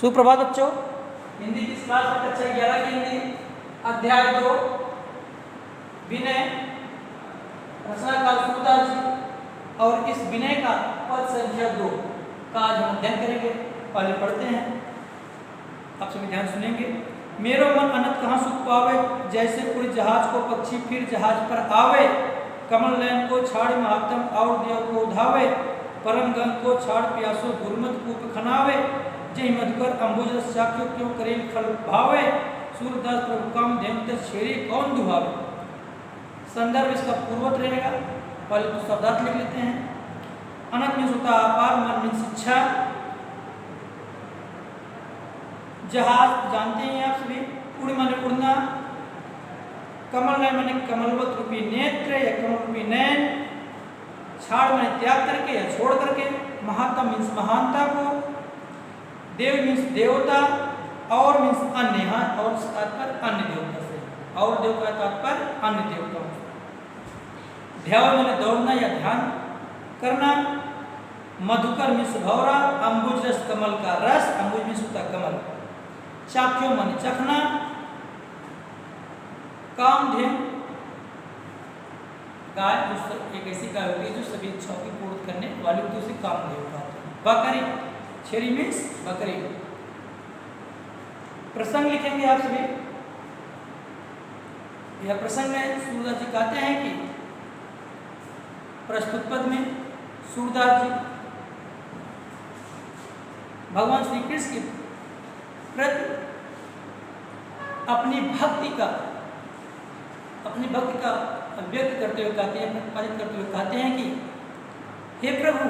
सुप्रभात बच्चों, हिंदी की क्लास में कक्षा 11 की हिंदी अध्याय 2 विनय रचना का सूरदास जी और इस विनय का पद संख्या 2 का आज हम अध्ययन करेंगे। पहले पढ़ते हैं, आप सभी ध्यान सुनेंगे। मेरो मन अनंत कहाँ सुख पावे, जैसे उड़ जहाज को पक्षी फिर जहाज पर आवे। कमल नयन को छाड़ महात्म और देव को उधावे, परम गंग को छाड़ प्यासो दुर्मत कूप खनावे। जय मधुकर अंबुज साक्ष्य क्यों करे फल भावे, सूरदास प्रभु काम देवते छेड़ी कौन दुहावे। संदर्भ इसका पूर्वत रहेगा, पहले तो शब्दार्थ लिख लेते हैं। अनंत में होता अपार, मन में शिक्षा। जहाज जानते हैं आप सभी, उड़ माने उड़ना। कमल नयन माने कमलवत रूपी नेत्र या कमल रूपी नयन। छाड़ माने त्याग करके या छोड़ करके। महात्मा मीन्स महानता को। देव मीन्स देवता और मीन्स अन्य, और तात्पर्य अन्य देवता से, और देव का तात्पर्य अन्य देवताओं से। ध्यान माने दौड़ना या ध्यान करना। मधुकर मीन्स भौरा। अंबुज रस कमल का रस, अंबुज मीन्स होता कमल। चाख्यो माने चखना। कामधेनु गाय एक ऐसी गाय होती है जो सभी इच्छाओं की पूर्ति करने वाली होती है, उसे कामधेनु कहते हैं। बकरी, छेरी मीन्स बकरी। प्रसंग लिखेंगे आप सभी। यह प्रसंग में सूरदास जी कहते हैं कि प्रस्तुत पद में सूरदास जी भगवान श्री कृष्ण के प्रति अपनी भक्ति का व्यक्त करते हुए कहते हैं, प्रतिपादित करते हुए कहते हैं कि हे प्रभु,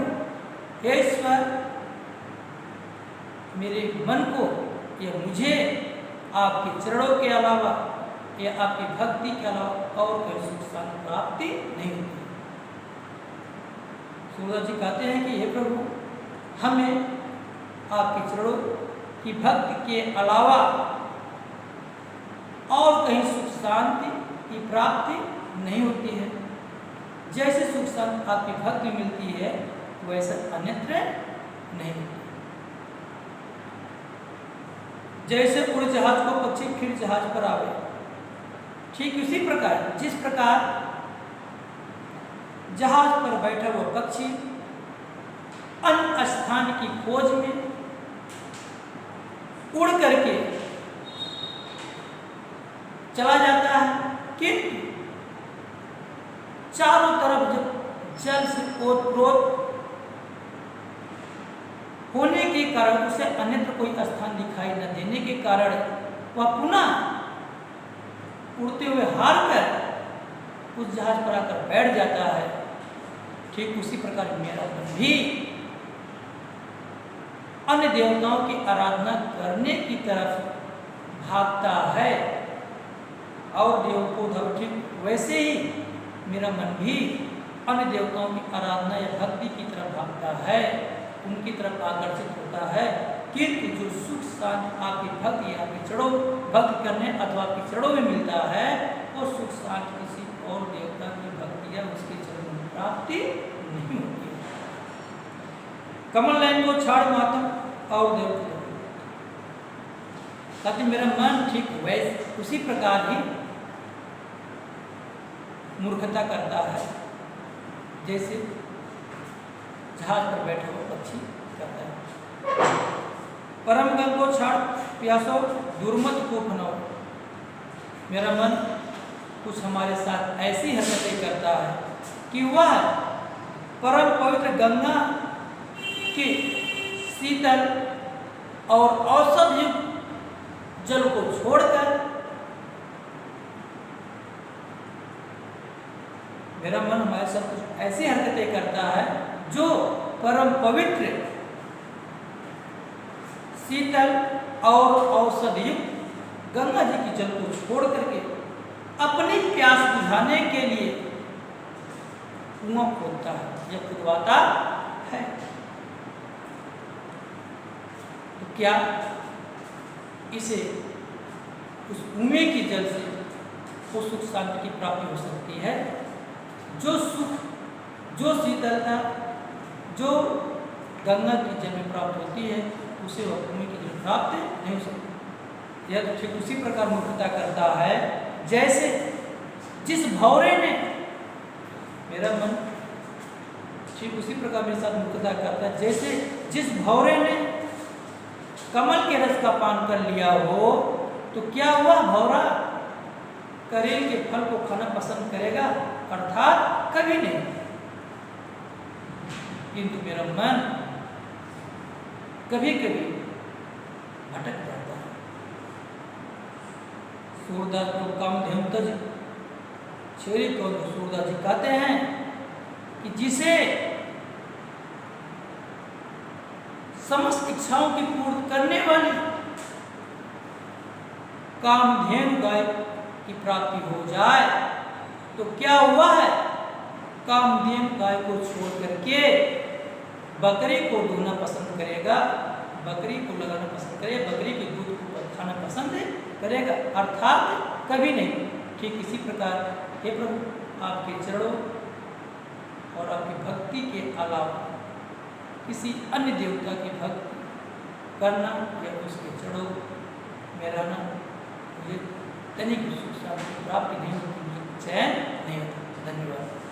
हे ईश्वर, मेरे मन को या मुझे आपके चरणों के अलावा या आपकी भक्ति के अलावा और कोई सुख शांति प्राप्ति नहीं होती। सूरदास जी कहते हैं कि हे प्रभु, हमें आपके चरणों की भक्ति के अलावा और कहीं सुख शांति की प्राप्ति नहीं होती है। जैसे सुख शांति आपकी भक्ति मिलती है, वैसे अन्यत्र नहीं होती। जैसे उड़ जहाज को पक्षी फिर जहाज पर आवे, ठीक उसी प्रकार जिस प्रकार जहाज पर बैठा हुआ पक्षी अन्य स्थान की खोज में उड़ करके चला जाता है, किंतु चारों तरफ जब जल से ओतप्रोत होने के कारण, उसे अन्यत्र कोई स्थान दिखाई न देने के कारण वह पुनः उड़ते हुए हार कर उस जहाज पर आकर बैठ जाता है। ठीक उसी प्रकार मेरा मन भी अन्य देवताओं की आराधना करने की तरफ भागता है, और देव को ठीक वैसे ही मेरा मन भी अन्य देवताओं की आराधना या भक्ति की तरफ भागता है, उनकी तरफ आकर्षित होता है। किंतु जो सुख शांति आपकी भक्ति या चरणों भक्ति करने अथवा आपके चरणों में मिलता है, वो सुख शांति किसी और देवता की भक्ति या उसके चरणों में प्राप्ति नहीं होती है। कमल नयन को छाड़ मातम और देव ताकि मेरा मन ठीक वैसे उसी प्रकार ही मूर्खता करता है, जैसे जहाज पर बैठा हुआ पक्षी करता है। परम गंग को छाड़ प्यासो दुर्मत को फनाओ। मेरा मन कुछ हमारे साथ ऐसी हरकतें करता है कि वह परम पवित्र गंगा के शीतल और औषध युक्त जल को छोड़कर मेरा मन हमारे साथ कुछ ऐसी हरकतें करता है जो परम पवित्र शीतल और औषध युक्त गंगा जी के जल को छोड़ करके अपनी प्यास बुझाने के लिए कुआं खोदता है या खुदवाता है। तो क्या इसे उस कुएं के जल से वो सुख शांति की प्राप्ति हो सकती है? जो सुख, जो शीतलता, जो गंगा के जल में प्राप्त होती है, उसे वह कुएं के जल प्राप्त नहीं हो सकती। यह तो ठीक उसी प्रकार मूर्खता करता है जैसे जिस भौरे ने, मेरा मन ठीक उसी प्रकार मेरे साथ मूर्खता करता है जैसे जिस भौरे ने कमल के रस का पान कर लिया हो, तो क्या हुआ, भौरा करेल के फल को खाना पसंद करेगा? अर्थात कभी नहीं। किंतु मेरा मन कभी कभी भटक जाता है। सूरदास को कामधेनु तज छेरी को सूरदास जी कहते हैं कि जिसे समस्त इच्छाओं की पूर्ति करने वाली कामधेनु गाय की प्राप्ति हो जाए तो क्या हुआ है, कामधेनु गाय को छोड़ करके बकरी को दूहना पसंद करेगा, बकरी को लगाना पसंद करेगा, बकरी के दूध को खाना पसंद करेगा, अर्थात कभी नहीं। ठीक इसी प्रकार हे प्रभु, आपके चरणों और आपकी भक्ति के अलावा किसी अन्य देवता की भक्ति करना या उसके चरणों में रहना मुझे तनिक सुख शांति प्राप्ति नहीं होती, मुझे चैन नहीं होता। धन्यवाद।